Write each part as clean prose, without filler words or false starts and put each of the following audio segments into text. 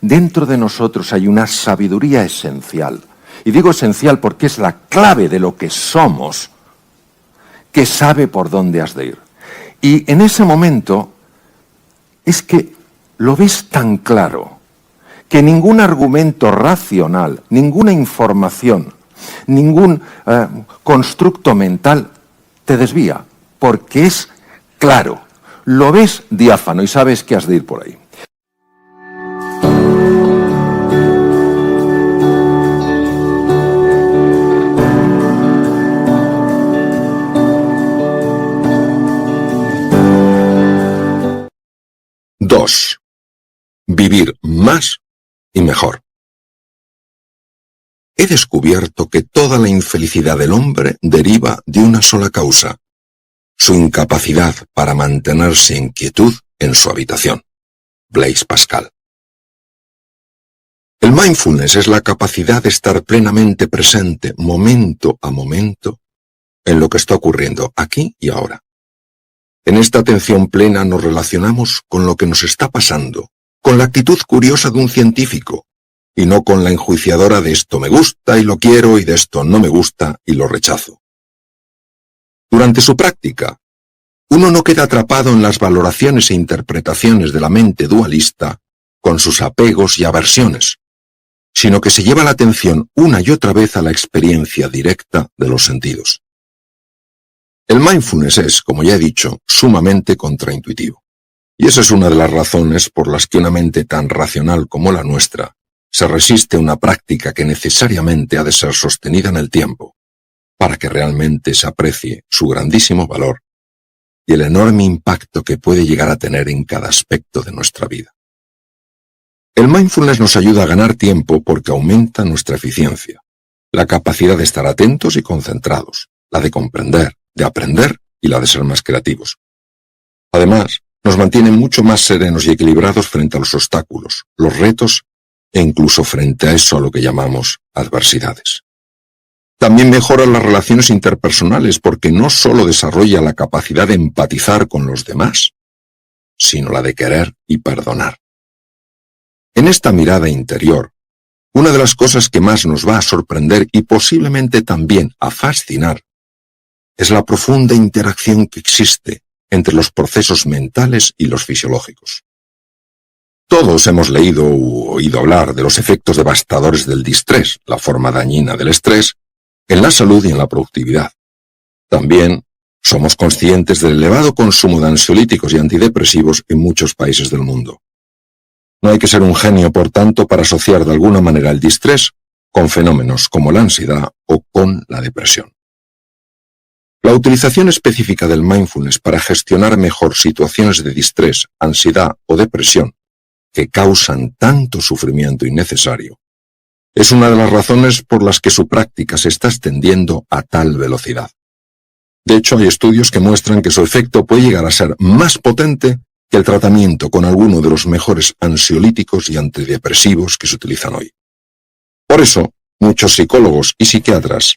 Dentro de nosotros hay una sabiduría esencial. Y digo esencial porque es la clave de lo que somos, que sabe por dónde has de ir. Y en ese momento es que lo ves tan claro que ningún argumento racional, ninguna información, ningún constructo mental te desvía, porque es claro, lo ves diáfano y sabes que has de ir por ahí. Dos, vivir más y mejor. He descubierto que toda la infelicidad del hombre deriva de una sola causa: su incapacidad para mantenerse en quietud en su habitación. Blaise Pascal. El mindfulness es la capacidad de estar plenamente presente, momento a momento, en lo que está ocurriendo aquí y ahora. En esta atención plena nos relacionamos con lo que nos está pasando, con la actitud curiosa de un científico, y no con la enjuiciadora de esto me gusta y lo quiero y de esto no me gusta y lo rechazo. Durante su práctica, uno no queda atrapado en las valoraciones e interpretaciones de la mente dualista con sus apegos y aversiones, sino que se lleva la atención una y otra vez a la experiencia directa de los sentidos. El mindfulness es, como ya he dicho, sumamente contraintuitivo. Y esa es una de las razones por las que una mente tan racional como la nuestra se resiste a una práctica que necesariamente ha de ser sostenida en el tiempo, para que realmente se aprecie su grandísimo valor y el enorme impacto que puede llegar a tener en cada aspecto de nuestra vida. El mindfulness nos ayuda a ganar tiempo porque aumenta nuestra eficiencia, la capacidad de estar atentos y concentrados, la de comprender, de aprender y la de ser más creativos. Además, nos mantiene mucho más serenos y equilibrados frente a los obstáculos, los retos e incluso frente a eso a lo que llamamos adversidades. También mejora las relaciones interpersonales porque no solo desarrolla la capacidad de empatizar con los demás, sino la de querer y perdonar. En esta mirada interior, una de las cosas que más nos va a sorprender y posiblemente también a fascinar es la profunda interacción que existe entre los procesos mentales y los fisiológicos. Todos hemos leído u oído hablar de los efectos devastadores del distrés, la forma dañina del estrés, en la salud y en la productividad. También somos conscientes del elevado consumo de ansiolíticos y antidepresivos en muchos países del mundo. No hay que ser un genio, por tanto, para asociar de alguna manera el distrés con fenómenos como la ansiedad o con la depresión. La utilización específica del mindfulness para gestionar mejor situaciones de distrés, ansiedad o depresión que causan tanto sufrimiento innecesario es una de las razones por las que su práctica se está extendiendo a tal velocidad. De hecho, hay estudios que muestran que su efecto puede llegar a ser más potente que el tratamiento con alguno de los mejores ansiolíticos y antidepresivos que se utilizan hoy. Por eso, muchos psicólogos y psiquiatras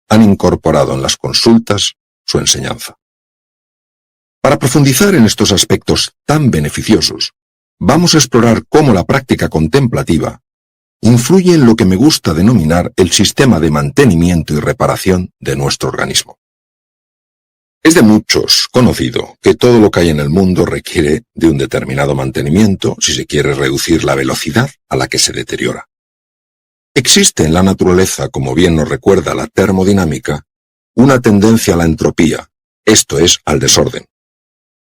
han incorporado en las consultas su enseñanza. Para profundizar en estos aspectos tan beneficiosos, vamos a explorar cómo la práctica contemplativa influye en lo que me gusta denominar el sistema de mantenimiento y reparación de nuestro organismo. Es de muchos conocido que todo lo que hay en el mundo requiere de un determinado mantenimiento si se quiere reducir la velocidad a la que se deteriora. Existe en la naturaleza, como bien nos recuerda la termodinámica, una tendencia a la entropía, esto es, al desorden.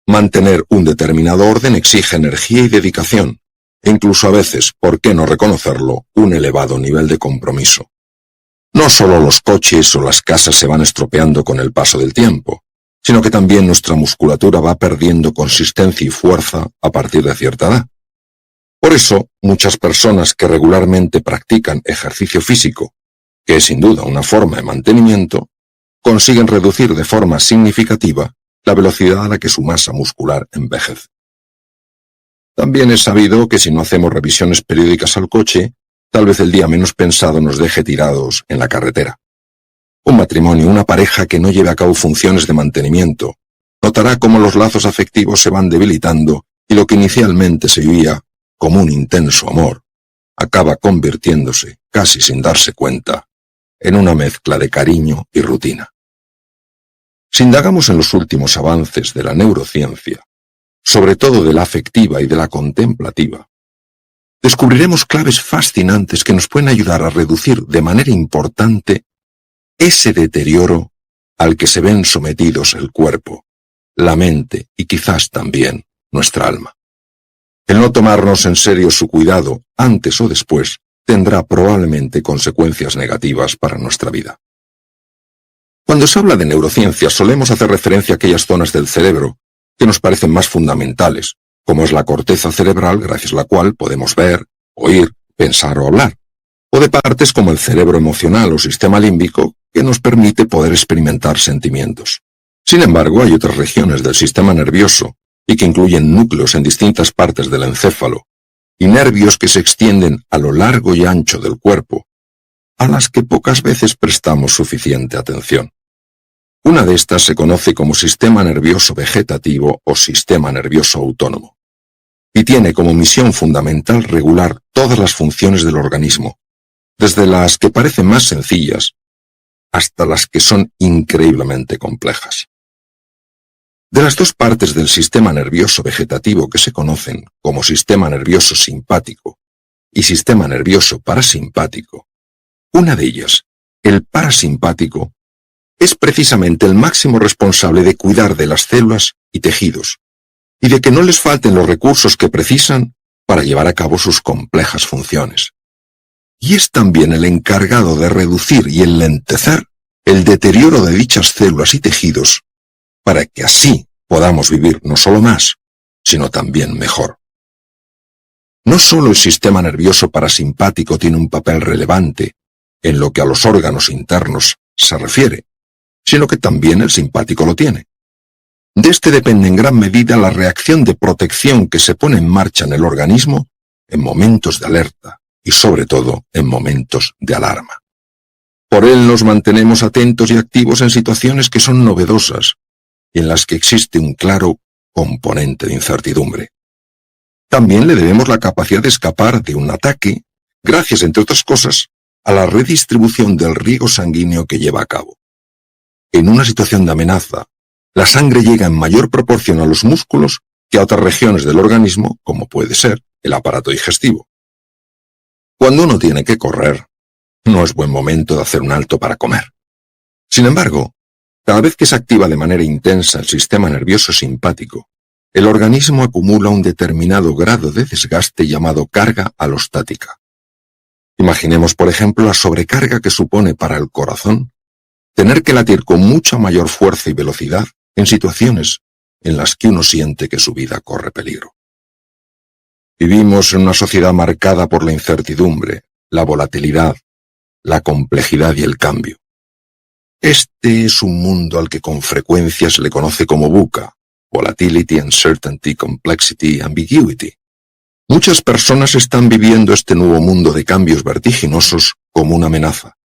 Mantener un determinado orden exige energía y dedicación, e incluso a veces, ¿por qué no reconocerlo?, un elevado nivel de compromiso. No solo los coches o las casas se van estropeando con el paso del tiempo, sino que también nuestra musculatura va perdiendo consistencia y fuerza a partir de cierta edad. Por eso, muchas personas que regularmente practican ejercicio físico, que es sin duda una forma de mantenimiento, consiguen reducir de forma significativa la velocidad a la que su masa muscular envejece. También es sabido que si no hacemos revisiones periódicas al coche, tal vez el día menos pensado nos deje tirados en la carretera. Un matrimonio, una pareja que no lleve a cabo funciones de mantenimiento, notará cómo los lazos afectivos se van debilitando y lo que inicialmente se vivía como un intenso amor, acaba convirtiéndose, casi sin darse cuenta, en una mezcla de cariño y rutina. Si indagamos en los últimos avances de la neurociencia, sobre todo de la afectiva y de la contemplativa, descubriremos claves fascinantes que nos pueden ayudar a reducir de manera importante ese deterioro al que se ven sometidos el cuerpo, la mente y quizás también nuestra alma. El no tomarnos en serio su cuidado antes o después tendrá probablemente consecuencias negativas para nuestra vida. Cuando se habla de neurociencia solemos hacer referencia a aquellas zonas del cerebro que nos parecen más fundamentales, como es la corteza cerebral gracias a la cual podemos ver, oír, pensar o hablar, o de partes como el cerebro emocional o sistema límbico que nos permite poder experimentar sentimientos. Sin embargo, hay otras regiones del sistema nervioso y que incluyen núcleos en distintas partes del encéfalo y nervios que se extienden a lo largo y ancho del cuerpo, a las que pocas veces prestamos suficiente atención. Una de estas se conoce como sistema nervioso vegetativo o sistema nervioso autónomo, y tiene como misión fundamental regular todas las funciones del organismo, desde las que parecen más sencillas hasta las que son increíblemente complejas. De las dos partes del sistema nervioso vegetativo que se conocen como sistema nervioso simpático y sistema nervioso parasimpático, una de ellas, el parasimpático, es precisamente el máximo responsable de cuidar de las células y tejidos, y de que no les falten los recursos que precisan para llevar a cabo sus complejas funciones. Y es también el encargado de reducir y enlentecer el deterioro de dichas células y tejidos para que así podamos vivir no solo más, sino también mejor. No solo el sistema nervioso parasimpático tiene un papel relevante en lo que a los órganos internos se refiere, sino que también el simpático lo tiene. De este depende en gran medida la reacción de protección que se pone en marcha en el organismo en momentos de alerta y sobre todo en momentos de alarma. Por él nos mantenemos atentos y activos en situaciones que son novedosas y en las que existe un claro componente de incertidumbre. También le debemos la capacidad de escapar de un ataque, gracias, entre otras cosas, a la redistribución del riego sanguíneo que lleva a cabo. En una situación de amenaza, la sangre llega en mayor proporción a los músculos que a otras regiones del organismo, como puede ser el aparato digestivo. Cuando uno tiene que correr, no es buen momento de hacer un alto para comer. Sin embargo, cada vez que se activa de manera intensa el sistema nervioso simpático, el organismo acumula un determinado grado de desgaste llamado carga alostática. Imaginemos, por ejemplo, la sobrecarga que supone para el corazón tener que latir con mucha mayor fuerza y velocidad en situaciones en las que uno siente que su vida corre peligro. Vivimos en una sociedad marcada por la incertidumbre, la volatilidad, la complejidad y el cambio. Este es un mundo al que con frecuencia se le conoce como VUCA, Volatility, Uncertainty, Complexity, Ambiguity. Muchas personas están viviendo este nuevo mundo de cambios vertiginosos como una amenaza,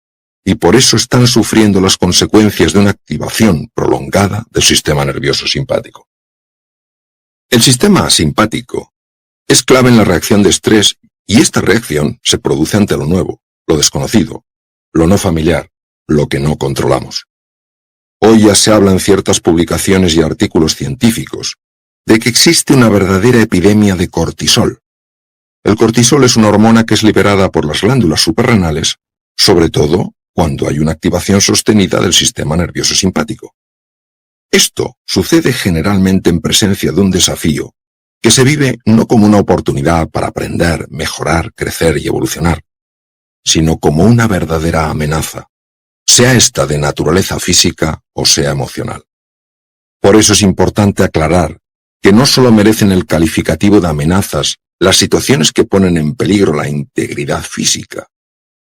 y por eso están sufriendo las consecuencias de una activación prolongada del sistema nervioso simpático. El sistema simpático es clave en la reacción de estrés, y esta reacción se produce ante lo nuevo, lo desconocido, lo no familiar, lo que no controlamos. Hoy ya se habla en ciertas publicaciones y artículos científicos de que existe una verdadera epidemia de cortisol. El cortisol es una hormona que es liberada por las glándulas suprarrenales, sobre todo cuando hay una activación sostenida del sistema nervioso simpático. Esto sucede generalmente en presencia de un desafío que se vive no como una oportunidad para aprender, mejorar, crecer y evolucionar, sino como una verdadera amenaza, sea esta de naturaleza física o sea emocional. Por eso es importante aclarar que no solo merecen el calificativo de amenazas las situaciones que ponen en peligro la integridad física,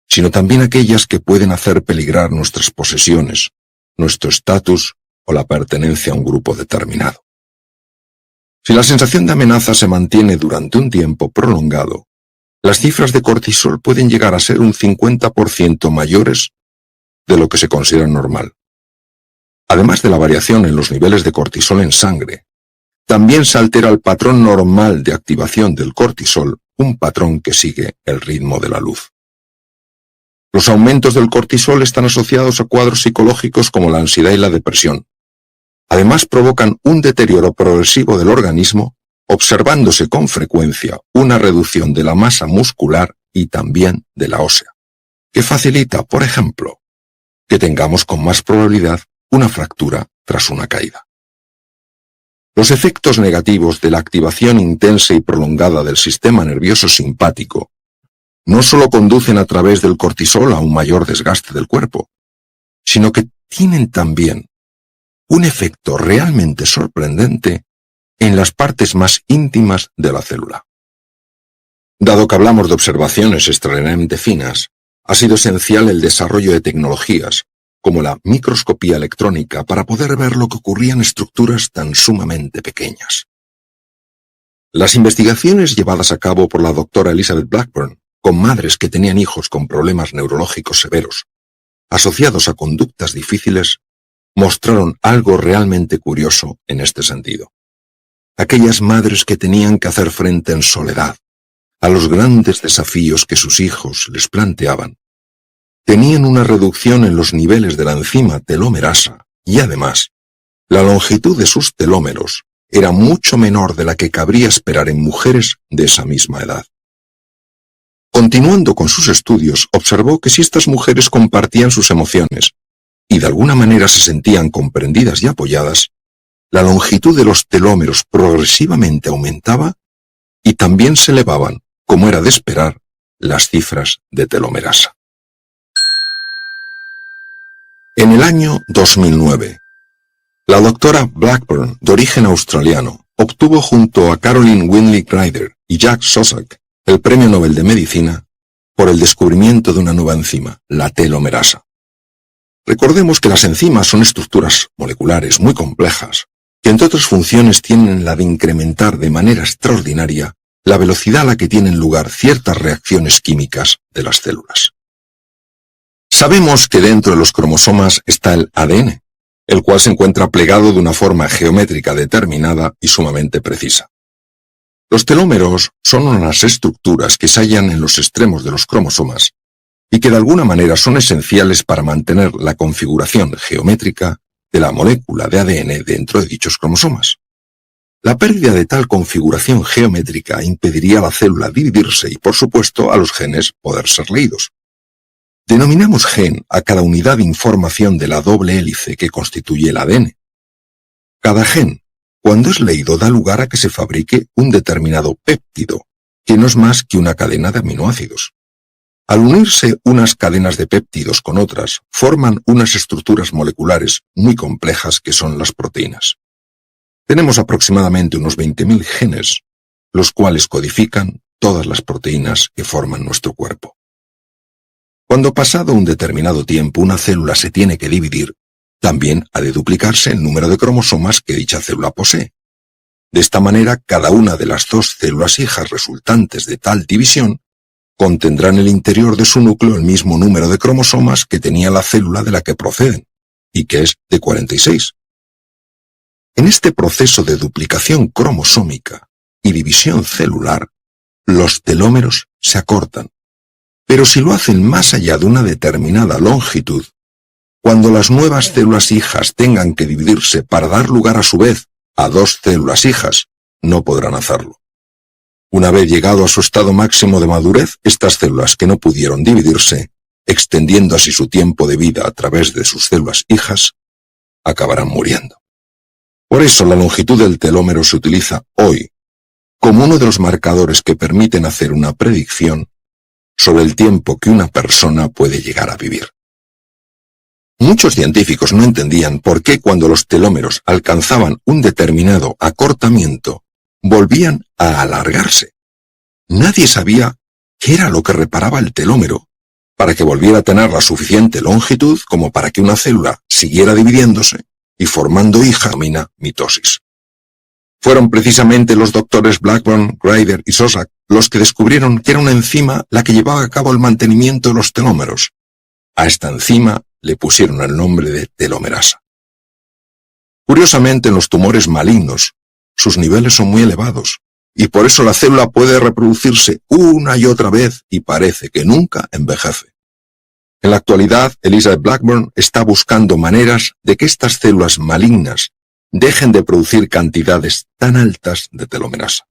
sino también aquellas que pueden hacer peligrar nuestras posesiones, nuestro estatus o la pertenencia a un grupo determinado. Si la sensación de amenaza se mantiene durante un tiempo prolongado, las cifras de cortisol pueden llegar a ser un 50% mayores de lo que se considera normal. Además de la variación en los niveles de cortisol en sangre, también se altera el patrón normal de activación del cortisol un patrón que sigue el ritmo de la luz. Los aumentos del cortisol están asociados a cuadros psicológicos como la ansiedad y la depresión. Además, provocan un deterioro progresivo del organismo, observándose con frecuencia una reducción de la masa muscular y también de la ósea, que facilita, por ejemplo, que tengamos con más probabilidad una fractura tras una caída. Los efectos negativos de la activación intensa y prolongada del sistema nervioso simpático no solo conducen a través del cortisol a un mayor desgaste del cuerpo, sino que tienen también un efecto realmente sorprendente en las partes más íntimas de la célula. Dado que hablamos de observaciones extraordinariamente finas, ha sido esencial el desarrollo de tecnologías como la microscopía electrónica para poder ver lo que ocurría en estructuras tan sumamente pequeñas. Las investigaciones llevadas a cabo por la doctora Elizabeth Blackburn con madres que tenían hijos con problemas neurológicos severos, asociados a conductas difíciles, mostraron algo realmente curioso en este sentido. Aquellas madres que tenían que hacer frente en soledad a los grandes desafíos que sus hijos les planteaban, tenían una reducción en los niveles de la enzima telomerasa y además, la longitud de sus telómeros era mucho menor de la que cabría esperar en mujeres de esa misma edad. Continuando con sus estudios, observó que si estas mujeres compartían sus emociones y de alguna manera se sentían comprendidas y apoyadas, la longitud de los telómeros progresivamente aumentaba y también se elevaban, como era de esperar, las cifras de telomerasa. En el año 2009, la doctora Blackburn, de origen australiano, obtuvo junto a Caroline Winley Ryder y Jack Szostak el Premio Nobel de Medicina por el descubrimiento de una nueva enzima, la telomerasa. Recordemos que las enzimas son estructuras moleculares muy complejas, que entre otras funciones tienen la de incrementar de manera extraordinaria la velocidad a la que tienen lugar ciertas reacciones químicas de las células. Sabemos que dentro de los cromosomas está el ADN, el cual se encuentra plegado de una forma geométrica determinada y sumamente precisa. Los telómeros son unas estructuras que se hallan en los extremos de los cromosomas y que de alguna manera son esenciales para mantener la configuración geométrica de la molécula de ADN dentro de dichos cromosomas. La pérdida de tal configuración geométrica impediría a la célula dividirse y, por supuesto, a los genes poder ser leídos. Denominamos gen a cada unidad de información de la doble hélice que constituye el ADN. Cada gen, cuando es leído, da lugar a que se fabrique un determinado péptido, que no es más que una cadena de aminoácidos. Al unirse unas cadenas de péptidos con otras, forman unas estructuras moleculares muy complejas que son las proteínas. Tenemos aproximadamente unos 20.000 genes, los cuales codifican todas las proteínas que forman nuestro cuerpo. Cuando pasado un determinado tiempo una célula se tiene que dividir, también ha de duplicarse el número de cromosomas que dicha célula posee. De esta manera, cada una de las dos células hijas resultantes de tal división contendrá en el interior de su núcleo el mismo número de cromosomas que tenía la célula de la que proceden, y que es de 46. En este proceso de duplicación cromosómica y división celular, los telómeros se acortan, pero si lo hacen más allá de una determinada longitud, cuando las nuevas células hijas tengan que dividirse para dar lugar a su vez a dos células hijas, no podrán hacerlo. Una vez llegado a su estado máximo de madurez, estas células que no pudieron dividirse, extendiendo así su tiempo de vida a través de sus células hijas, acabarán muriendo. Por eso la longitud del telómero se utiliza hoy como uno de los marcadores que permiten hacer una predicción sobre el tiempo que una persona puede llegar a vivir. Muchos científicos no entendían por qué cuando los telómeros alcanzaban un determinado acortamiento, volvían a alargarse. Nadie sabía qué era lo que reparaba el telómero para que volviera a tener la suficiente longitud como para que una célula siguiera dividiéndose y formando hija denomina mitosis. Fueron precisamente los doctores Blackburn, Ryder y Szostak los que descubrieron que era una enzima la que llevaba a cabo el mantenimiento de los telómeros. A esta enzima le pusieron el nombre de telomerasa. Curiosamente, en los tumores malignos, sus niveles son muy elevados, y por eso la célula puede reproducirse una y otra vez y parece que nunca envejece. En la actualidad, Elizabeth Blackburn está buscando maneras de que estas células malignas dejen de producir cantidades tan altas de telomerasa.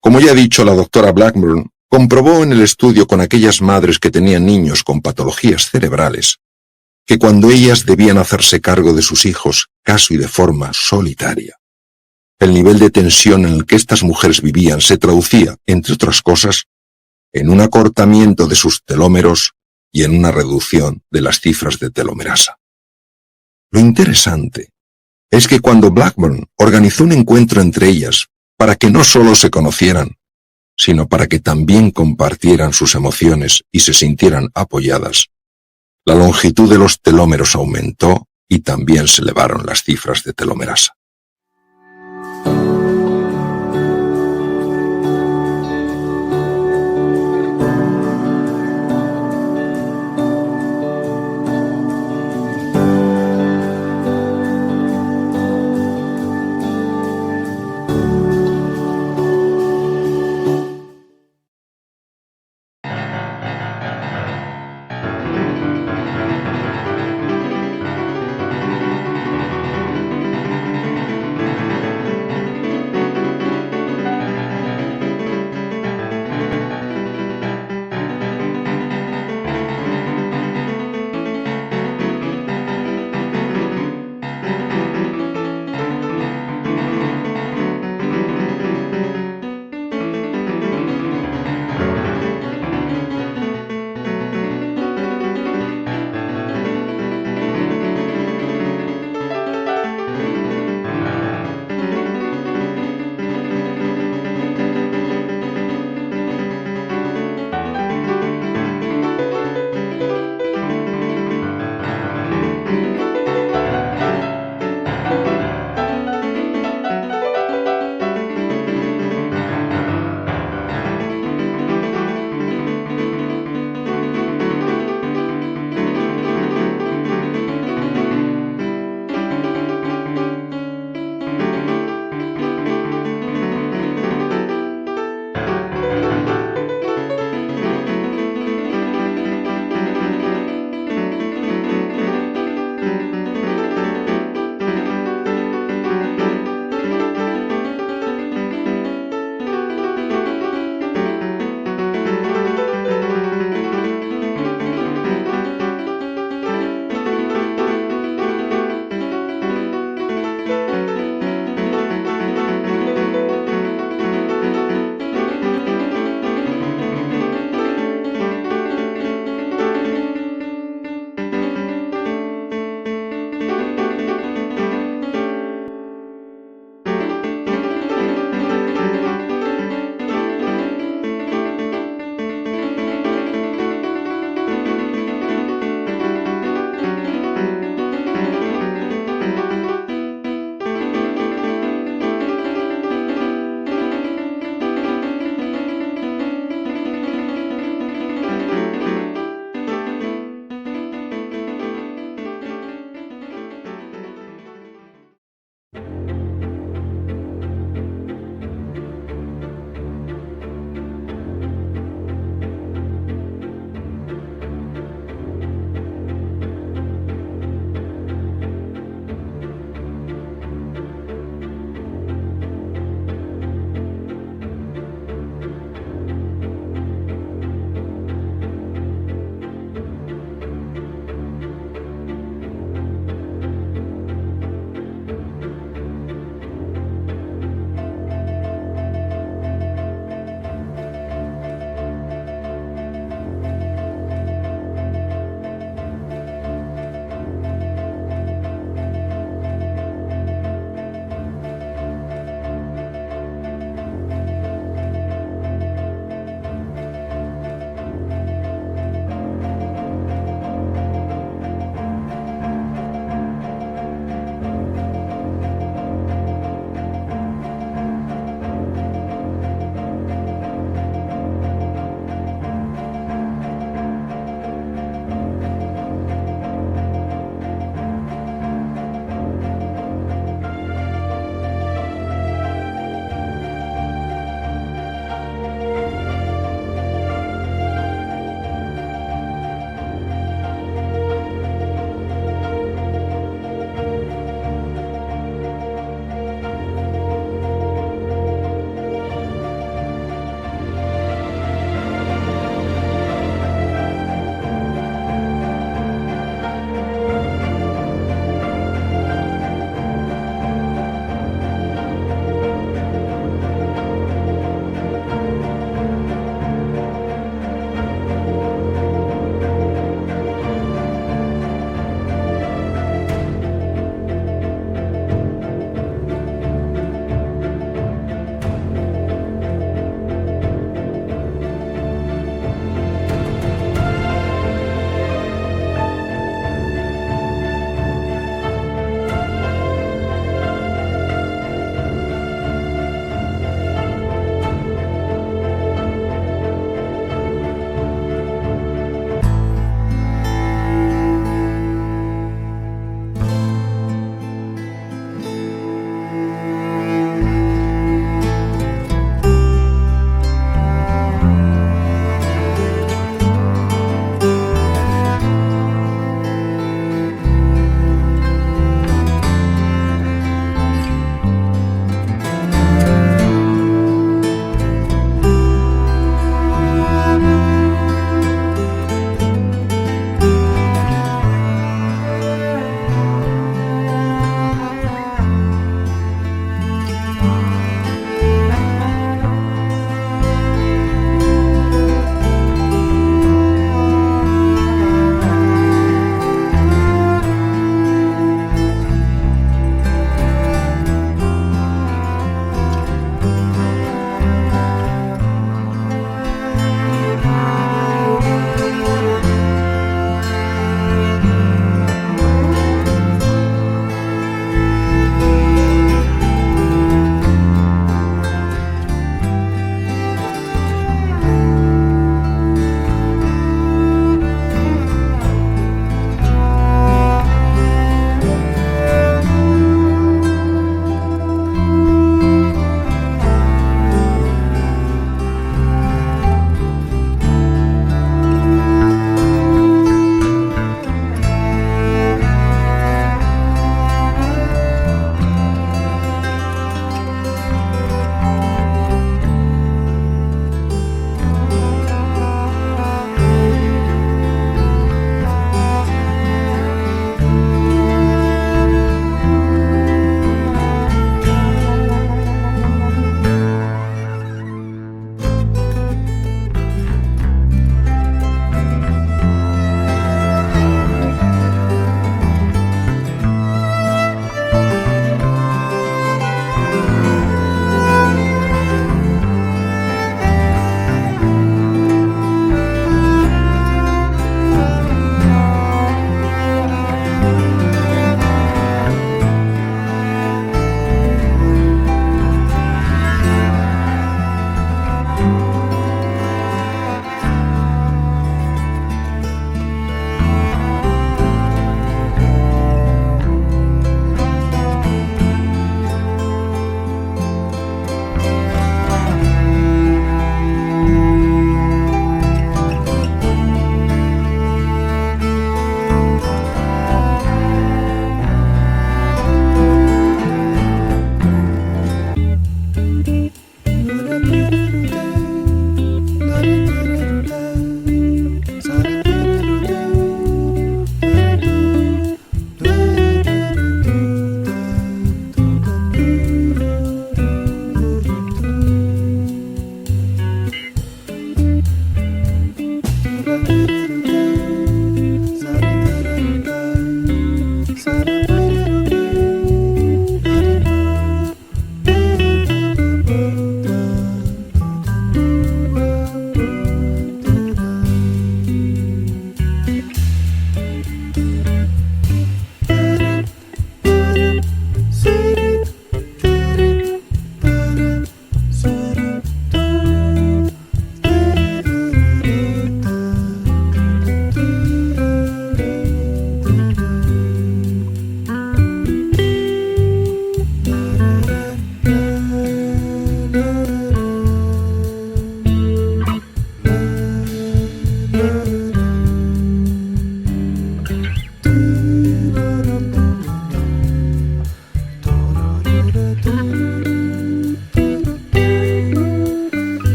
Como ya he dicho, la doctora Blackburn comprobó en el estudio con aquellas madres que tenían niños con patologías cerebrales que cuando ellas debían hacerse cargo de sus hijos casi de forma solitaria, el nivel de tensión en el que estas mujeres vivían se traducía, entre otras cosas, en un acortamiento de sus telómeros y en una reducción de las cifras de telomerasa. Lo interesante es que cuando Blackburn organizó un encuentro entre ellas para que no solo se conocieran, sino para que también compartieran sus emociones y se sintieran apoyadas, la longitud de los telómeros aumentó y también se elevaron las cifras de telomerasa.